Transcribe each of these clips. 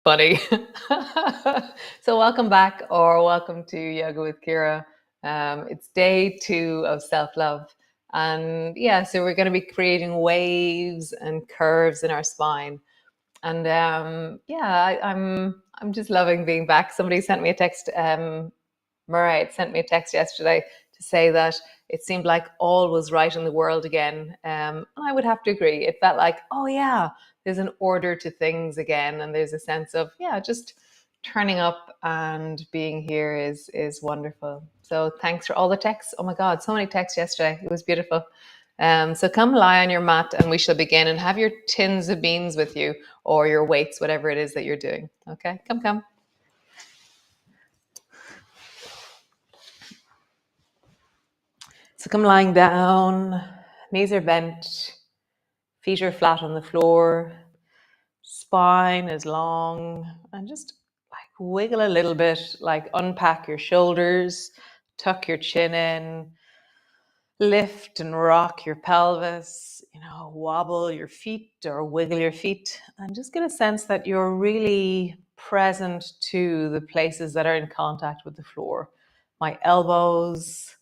Funny. So welcome back, or welcome to Yoga with Ciara. It's day 2 of self-love. And yeah, so we're going to be creating waves and curves in our spine. And I'm just loving being back. Somebody sent me a text. Murray had sent me a text yesterday to say that it seemed like all was right in the world again. And I would have to agree. It felt like, oh yeah, there's an order to things again, and there's a sense of, yeah, just turning up and being here is wonderful. So thanks for all the texts. Oh my God, so many texts yesterday. It was beautiful. So come lie on your mat and we shall begin, and have your tins of beans with you, or your weights, whatever it is that you're doing. Okay, come. So come lying down, knees are bent, feet are flat on the floor, spine is long, and just like wiggle a little bit, like unpack your shoulders, tuck your chin in, lift and rock your pelvis, wobble your feet or wiggle your feet, and just get a sense that you're really present to the places that are in contact with the floor. My elbows,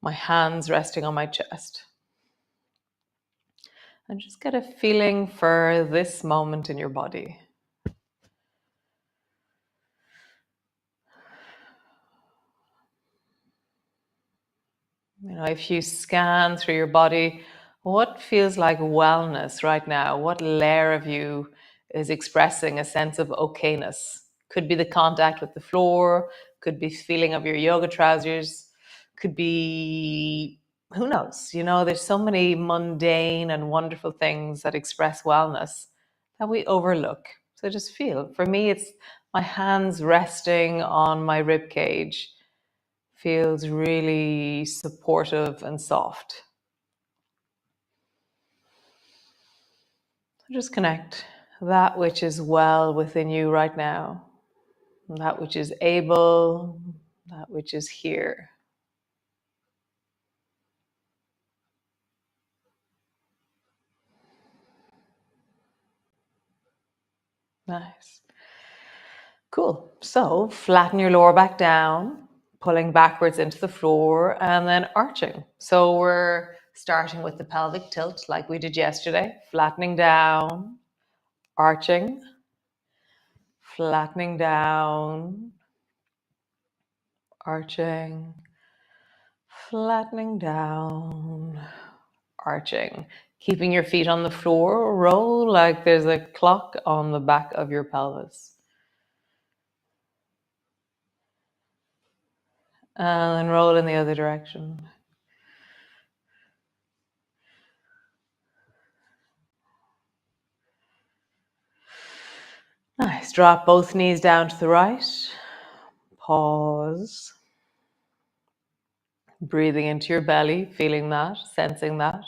my hands resting on my chest. And just get a feeling for this moment in your body. If you scan through your body, what feels like wellness right now? What layer of you is expressing a sense of okayness? Could be the contact with the floor, could be feeling of your yoga trousers, could be, who knows? There's so many mundane and wonderful things that express wellness that we overlook. So just feel. For me, it's my hands resting on my rib cage. Feels really supportive and soft. Just connect that which is well within you right now, that which is able, that which is here. Nice. Cool. So flatten your lower back down, pulling backwards into the floor, and then arching. So we're starting with the pelvic tilt like we did yesterday, flattening down, arching, flattening down, arching, flattening down, arching. Keeping your feet on the floor, roll like there's a clock on the back of your pelvis. And then roll in the other direction. Nice. Drop both knees down to the right. Pause. Breathing into your belly, feeling that, sensing that.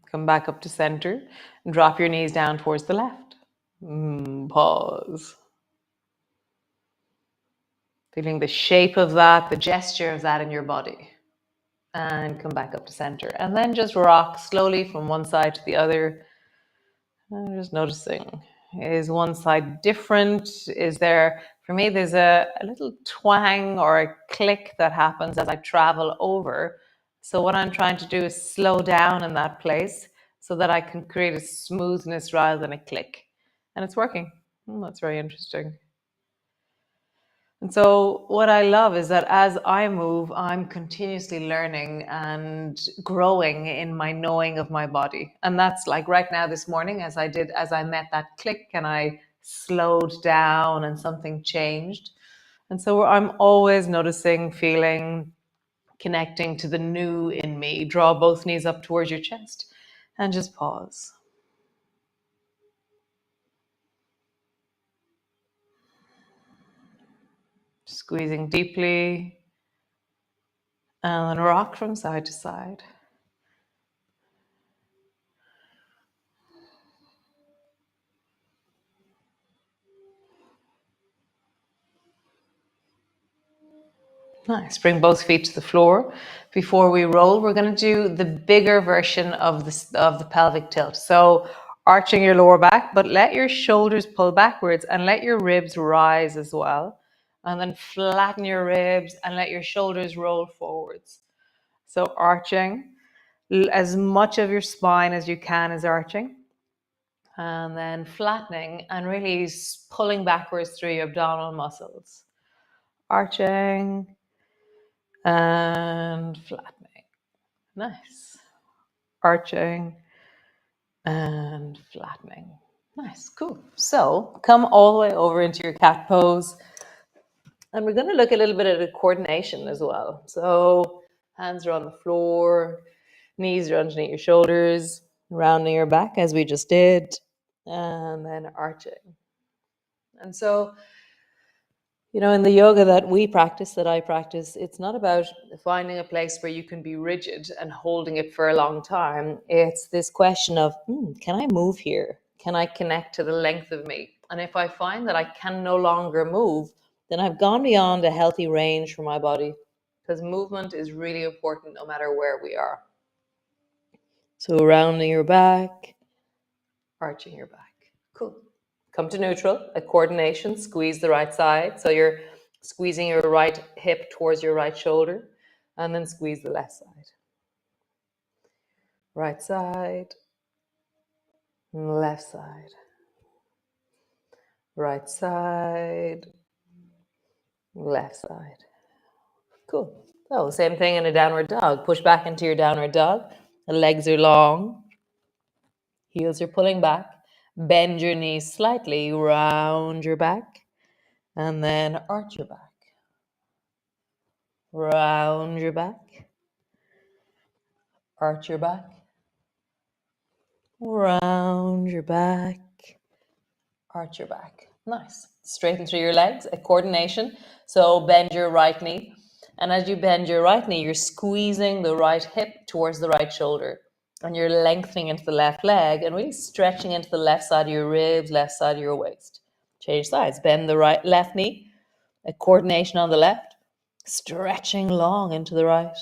Come back up to center and drop your knees down towards the left. Pause. Feeling the shape of that, the gesture of that in your body. And come back up to center. And then just rock slowly from one side to the other. And just noticing, is one side different? Is there, for me, there's a little twang or a click that happens as I travel over. So what I'm trying to do is slow down in that place so that I can create a smoothness rather than a click. And it's working. That's very interesting. And so what I love is that as I move, I'm continuously learning and growing in my knowing of my body. And that's like right now this morning, as I met that click and I slowed down and something changed. And so I'm always noticing, feeling, connecting to the new in me. Draw both knees up towards your chest and just pause. Squeezing deeply and then rock from side to side. Nice. Bring both feet to the floor. Before we roll, we're going to do the bigger version of the pelvic tilt. So arching your lower back, but let your shoulders pull backwards and let your ribs rise as well. And then flatten your ribs and let your shoulders roll forwards. So arching, as much of your spine as you can is arching. And then flattening and really pulling backwards through your abdominal muscles. Arching and flattening. Nice. Arching and flattening. Nice, cool. So come all the way over into your cat pose. And we're going to look a little bit at the coordination as well. So hands are on the floor, knees are underneath your shoulders, rounding your back as we just did, and then arching. And so, you know, in the yoga that we practice, that I practice, it's not about finding a place where you can be rigid and holding it for a long time. It's this question of, can I move here? Can I connect to the length of me? And if I find that I can no longer move, then I've gone beyond a healthy range for my body, because movement is really important no matter where we are. So rounding your back, arching your back. Cool. Come to neutral, a coordination, squeeze the right side. So you're squeezing your right hip towards your right shoulder, and then squeeze the left side. Right side, left side. Right side, left side. Cool. So same thing in a downward dog. Push back into your downward dog. The legs are long. Heels are pulling back. Bend your knees slightly, round your back, and then arch your back. Round your back, arch your back, round your back, arch your back. Nice. Straighten through your legs, a coordination. So bend your right knee. And as you bend your right knee, you're squeezing the right hip towards the right shoulder. And you're lengthening into the left leg and really stretching into the left side of your ribs, left side of your waist. Change sides. Bend the left knee, a coordination on the left, stretching long into the right.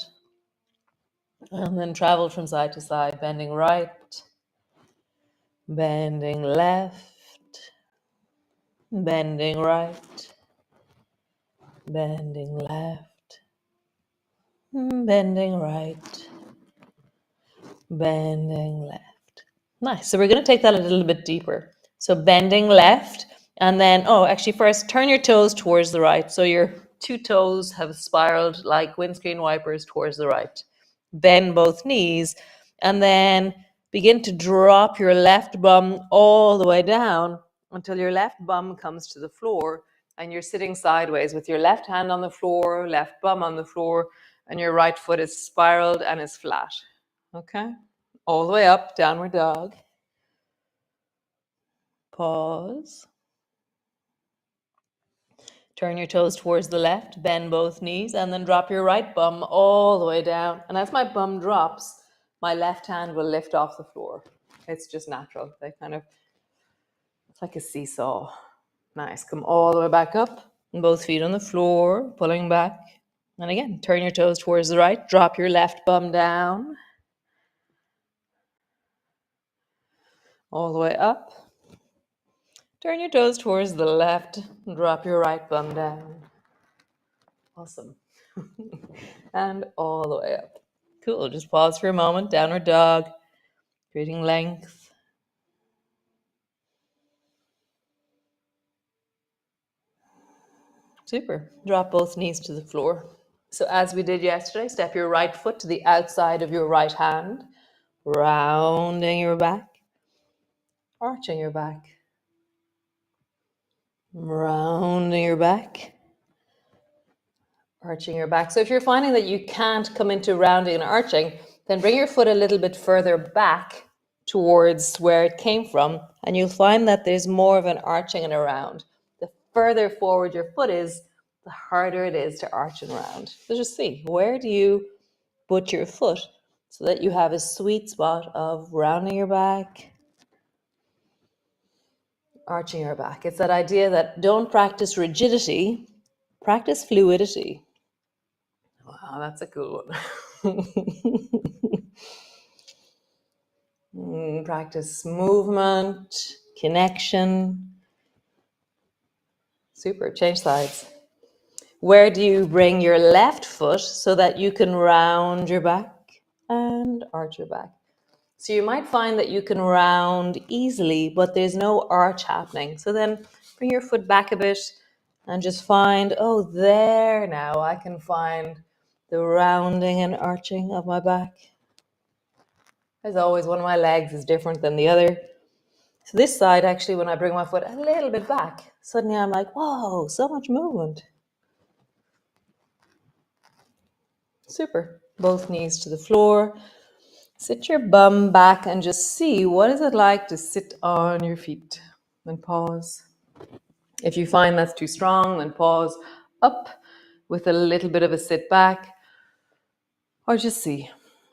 And then travel from side to side, bending right, bending left, bending right, bending left, bending right, bending left. Nice. So we're going to take that a little bit deeper. So bending left, and then, actually first turn your toes towards the right. So your two toes have spiraled like windscreen wipers towards the right. Bend both knees, and then begin to drop your left bum all the way down until your left bum comes to the floor and you're sitting sideways with your left hand on the floor, left bum on the floor, and your right foot is spiraled and is flat. Okay? All the way up, downward dog. Pause. Turn your toes towards the left, bend both knees, and then drop your right bum all the way down. And as my bum drops, my left hand will lift off the floor. It's just natural. It's like a seesaw. Nice. Come all the way back up. Both feet on the floor, pulling back. And again, turn your toes towards the right, drop your left bum down. All the way up. Turn your toes towards the left, drop your right bum down. Awesome. And all the way up. Cool. Just pause for a moment. Downward dog. Creating length. Super. Drop both knees to the floor. So as we did yesterday, step your right foot to the outside of your right hand, rounding your back, arching your back, rounding your back, arching your back. So if you're finding that you can't come into rounding and arching, then bring your foot a little bit further back towards where it came from, and you'll find that there's more of an arching and a round. The further forward your foot is, the harder it is to arch and round. So just see, where do you put your foot so that you have a sweet spot of rounding your back, arching your back. It's that idea that don't practice rigidity, practice fluidity. Wow, that's a cool one. Practice movement, connection. Super. Change sides. Where do you bring your left foot so that you can round your back and arch your back? So you might find that you can round easily, but there's no arch happening. So then bring your foot back a bit and just find, oh, there now I can find the rounding and arching of my back. As always, one of my legs is different than the other. So this side, actually, when I bring my foot a little bit back, suddenly I'm like, whoa, so much movement. Super. Both knees to the floor. Sit your bum back and just see what is it like to sit on your feet. Then pause. If you find that's too strong, then pause up with a little bit of a sit back. Or just see,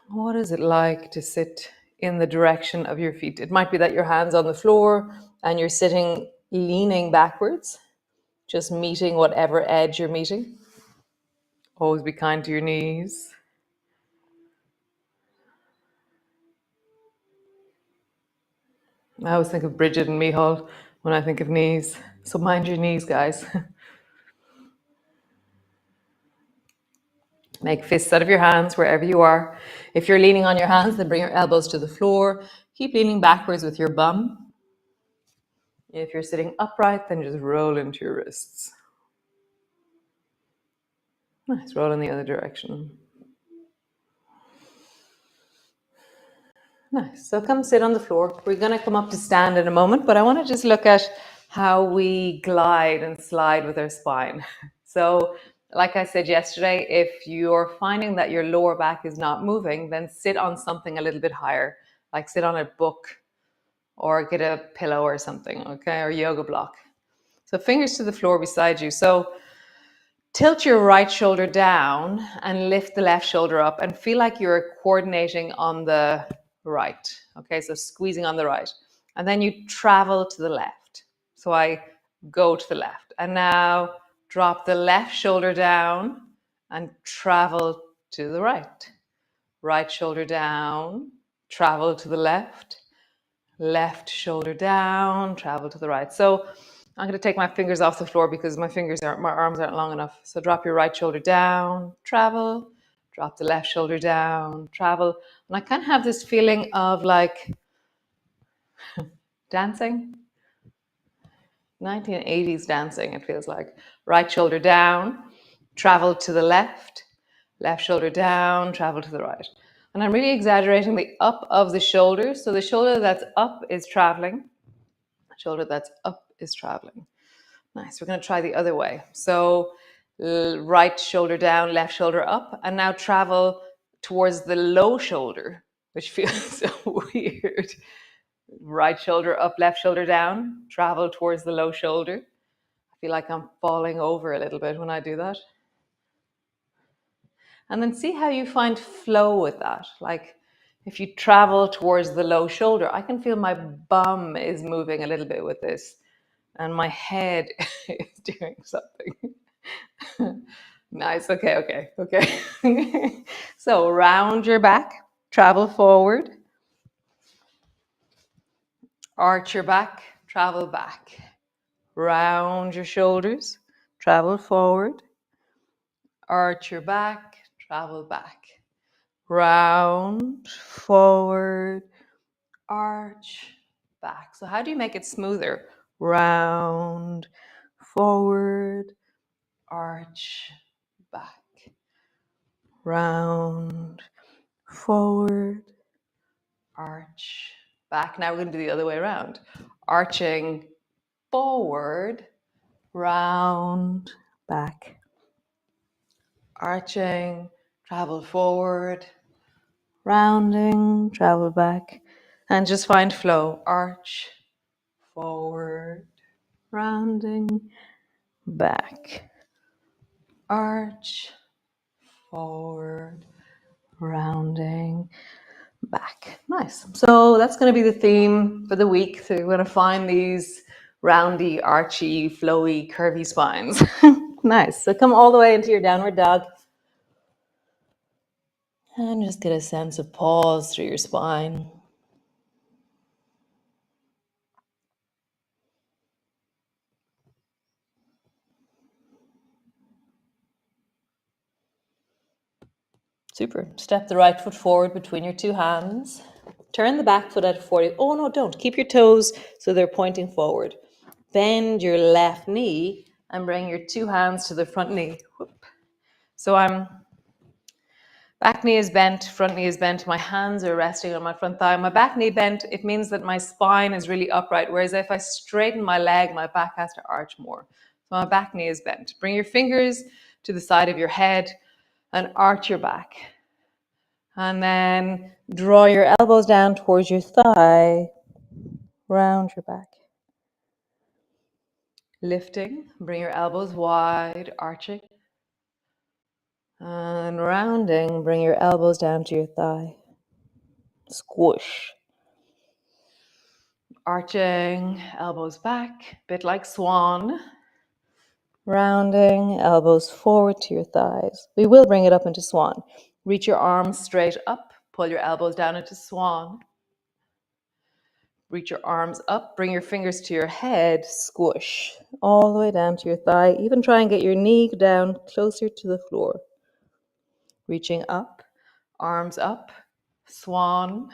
what is it like to sit in the direction of your feet? It might be that your hand's on the floor and you're sitting leaning backwards, just meeting whatever edge you're meeting. Always be kind to your knees. I always think of Bridget and Mihal when I think of knees. So mind your knees, guys. Make fists out of your hands wherever you are. If you're leaning on your hands, then bring your elbows to the floor. Keep leaning backwards with your bum. If you're sitting upright, then just roll into your wrists. Nice, roll in the other direction. Nice, so come sit on the floor. We're gonna come up to stand in a moment, but I wanna just look at how we glide and slide with our spine. So, like I said yesterday, if you're finding that your lower back is not moving, then sit on something a little bit higher, like sit on a book or get a pillow or something, okay, or yoga block. So fingers to the floor beside you. So tilt your right shoulder down and lift the left shoulder up and feel like you're coordinating on the right. Okay, so squeezing on the right. And then you travel to the left. So I go to the left. And now drop the left shoulder down and travel to the right. Right shoulder down, travel to the left. Left shoulder down, travel to the right. So I'm going to take my fingers off the floor because my arms aren't long enough. So drop your right shoulder down, travel, drop the left shoulder down, travel. And I kind of have this feeling of like dancing, 1980s dancing, it feels like. Right shoulder down, travel to the left, left shoulder down, travel to the right. And I'm really exaggerating the up of the shoulder. So the shoulder that's up is traveling. Shoulder that's up is traveling. Nice. We're going to try the other way. So right shoulder down, left shoulder up, and now travel towards the low shoulder, which feels so weird. Right shoulder up, left shoulder down, travel towards the low shoulder. I feel like I'm falling over a little bit when I do that. And then see how you find flow with that. Like if you travel towards the low shoulder, I can feel my bum is moving a little bit with this. And my head is doing something. Nice. Okay. So round your back, travel forward, arch your back, travel back, round your shoulders, travel forward, arch your back, travel back, round, forward, arch, back. So how do you make it smoother? Round, forward, arch, back, round, forward, arch, back. Now we're going to do the other way around. Arching forward, round, back. Arching, travel forward, rounding, travel back. And just find flow. Arch, forward, rounding, back. Arch, forward, rounding, back. Nice. So that's going to be the theme for the week. So we're going to find these roundy, archy, flowy, curvy spines. Nice. So come all the way into your downward dog. And just get a sense of pause through your spine. Super. Step the right foot forward between your two hands. Turn the back foot at 40. Oh, no, don't. Keep your toes so they're pointing forward. Bend your left knee and bring your two hands to the front knee. Whoop. So I'm back knee is bent, front knee is bent. My hands are resting on my front thigh. My back knee bent, it means that my spine is really upright. Whereas if I straighten my leg, my back has to arch more. So my back knee is bent. Bring your fingers to the side of your head and arch your back. And then draw your elbows down towards your thigh. Round your back. Lifting, bring your elbows wide, arching. And rounding, bring your elbows down to your thigh. Squish. Arching, elbows back, bit like swan. Rounding, elbows forward to your thighs. We will bring it up into swan. Reach your arms straight up, pull your elbows down into swan. Reach your arms up, bring your fingers to your head, squish all the way down to your thigh. Even try and get your knee down closer to the floor. Reaching up, arms up, swan.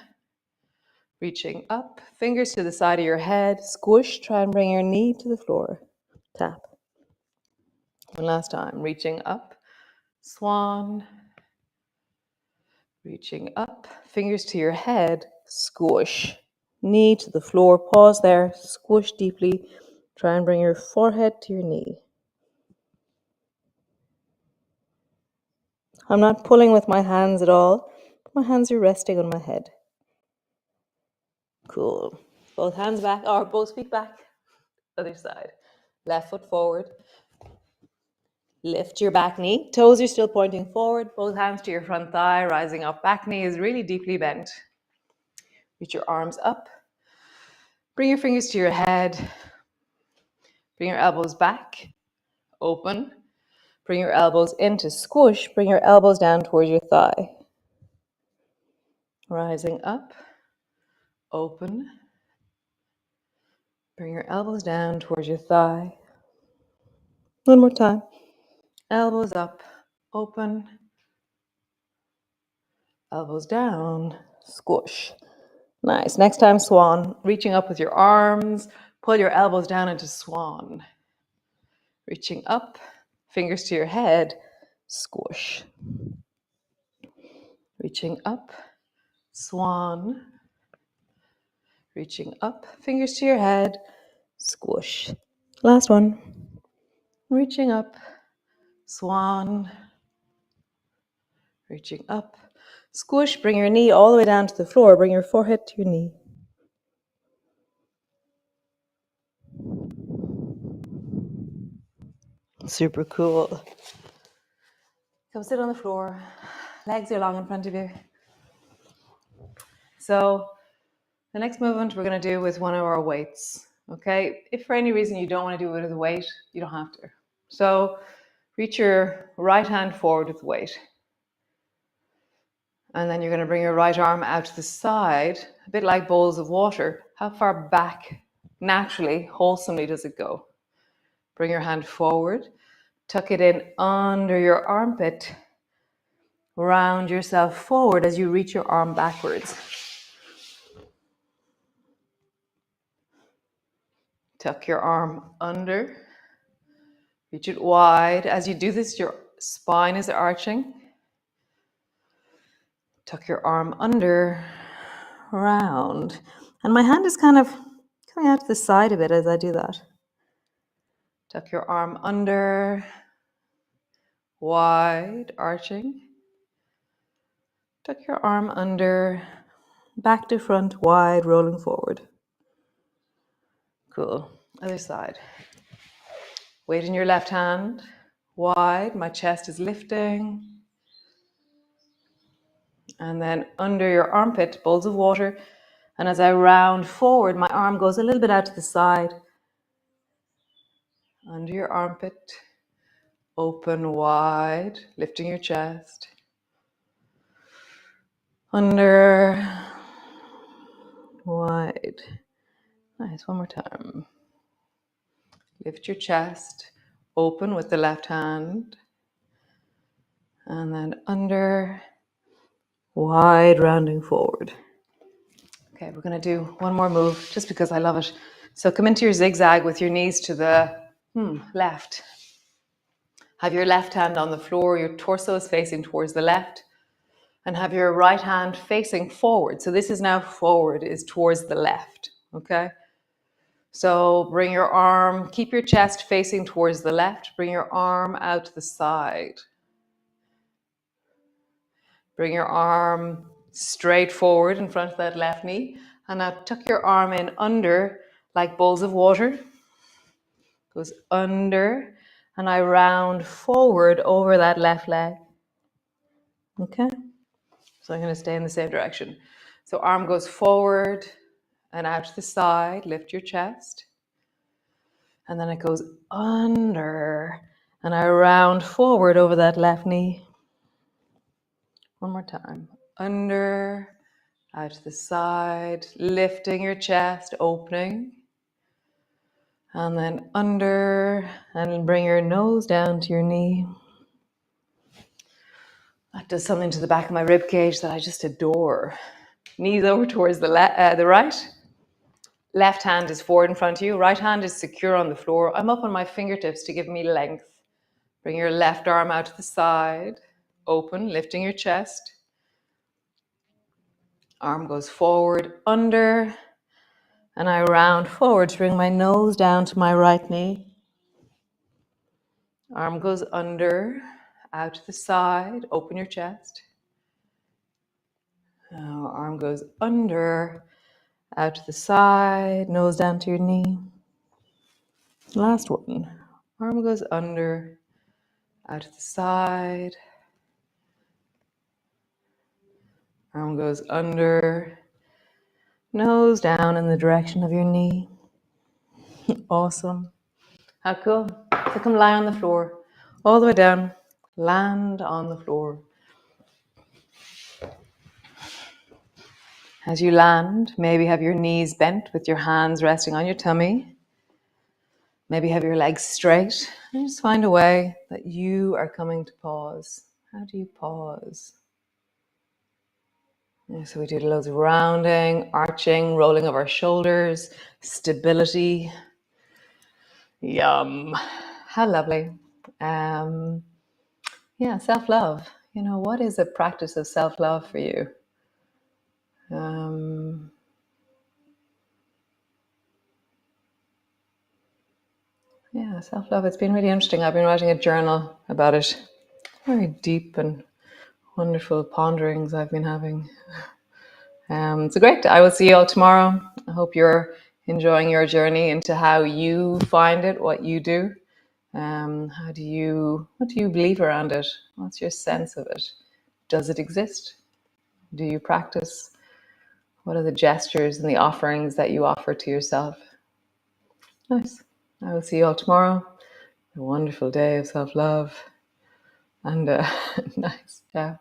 Reaching up, fingers to the side of your head, squish, try and bring your knee to the floor. Tap. One last time, reaching up, swan. Reaching up, fingers to your head, squish. Knee to the floor, pause there, squish deeply. Try and bring your forehead to your knee. I'm not pulling with my hands at all. My hands are resting on my head. Cool. Both hands back, or both feet back. Other side. Left foot forward. Lift your back knee. Toes are still pointing forward. Both hands to your front thigh, rising up. Back knee is really deeply bent. Reach your arms up. Bring your fingers to your head. Bring your elbows back. Open. Bring your elbows into squish. Bring your elbows down towards your thigh. Rising up. Open. Bring your elbows down towards your thigh. One more time. Elbows up. Open. Elbows down. Squish. Nice. Next time, swan. Reaching up with your arms. Pull your elbows down into swan. Reaching up. Fingers to your head. Squish. Reaching up. Swan. Reaching up. Fingers to your head. Squish. Last one. Reaching up. Swan. Reaching up. Squish. Bring your knee all the way down to the floor. Bring your forehead to your knee. Super cool. Come sit on the floor. Legs are long in front of you. So the next movement we're going to do with one of our weights. Okay. If for any reason you don't want to do it with a weight, you don't have to. So reach your right hand forward with the weight. And then you're going to bring your right arm out to the side, a bit like bowls of water. How far back, naturally, wholesomely does it go? Bring your hand forward, tuck it in under your armpit, round yourself forward as you reach your arm backwards. Tuck your arm under, reach it wide. As you do this, your spine is arching. Tuck your arm under, round. And my hand is kind of coming out to the side a bit as I do that. Tuck your arm under, wide, arching. Tuck your arm under, back to front, wide, rolling forward. Cool. Other side. Weight in your left hand, wide. My chest is lifting. And then under your armpit, bowls of water. And as I round forward, my arm goes a little bit out to the side. Under your armpit, open wide, lifting your chest. under, wide. Nice, one more time. Lift your chest, open with the left hand, and then under, wide, rounding forward. Okay, we're going to do one more move just because I love it. So come into your zigzag with your knees to the left. Have your left hand on the floor, your torso is facing towards the left, and have your right hand facing forward. So this is now forward, is towards the left, okay? So bring your arm, keep your chest facing towards the left, bring your arm out to the side. Bring your arm straight forward in front of that left knee, and now tuck your arm in under like bowls of water. Goes under, and I round forward over that left leg. Okay? So I'm going to stay in the same direction. So arm goes forward and out to the side, lift your chest. And then it goes under, and I round forward over that left knee. One more time. Under, out to the side, lifting your chest, opening. And then under, and bring your nose down to your knee. That does something to the back of my rib cage that I just adore. Knees over towards the right. Left hand is forward in front of you. Right hand is secure on the floor. I'm up on my fingertips to give me length. Bring your left arm out to the side. Open, lifting your chest. Arm goes forward, under. And I round forward to bring my nose down to my right knee. Arm goes under, out to the side. Open your chest. Now arm goes under, out to the side, nose down to your knee. Last one. Arm goes under, out to the side. Arm goes under, nose down in the direction of your knee. Awesome. How cool. So come lie on the floor, all the way down. Land on the floor. As you land, maybe have your knees bent with your hands resting on your tummy. Maybe have your legs straight. And just find a way that you are coming to pause. How do you pause? Yeah, so we do loads of rounding, arching, rolling of our shoulders, stability. Yum. How lovely. Yeah, self-love. You know, what is a practice of self-love for you? Yeah, self-love. It's been really interesting. I've been writing a journal about it. Very deep and wonderful ponderings I've been having. So great. I will see you all tomorrow. I hope you're enjoying your journey into how you find it, what you do. What do you believe around it? What's your sense of it? Does it exist? Do you practice? What are the gestures and the offerings that you offer to yourself? Nice. I will see you all tomorrow. A wonderful day of self-love. And nice. Yeah.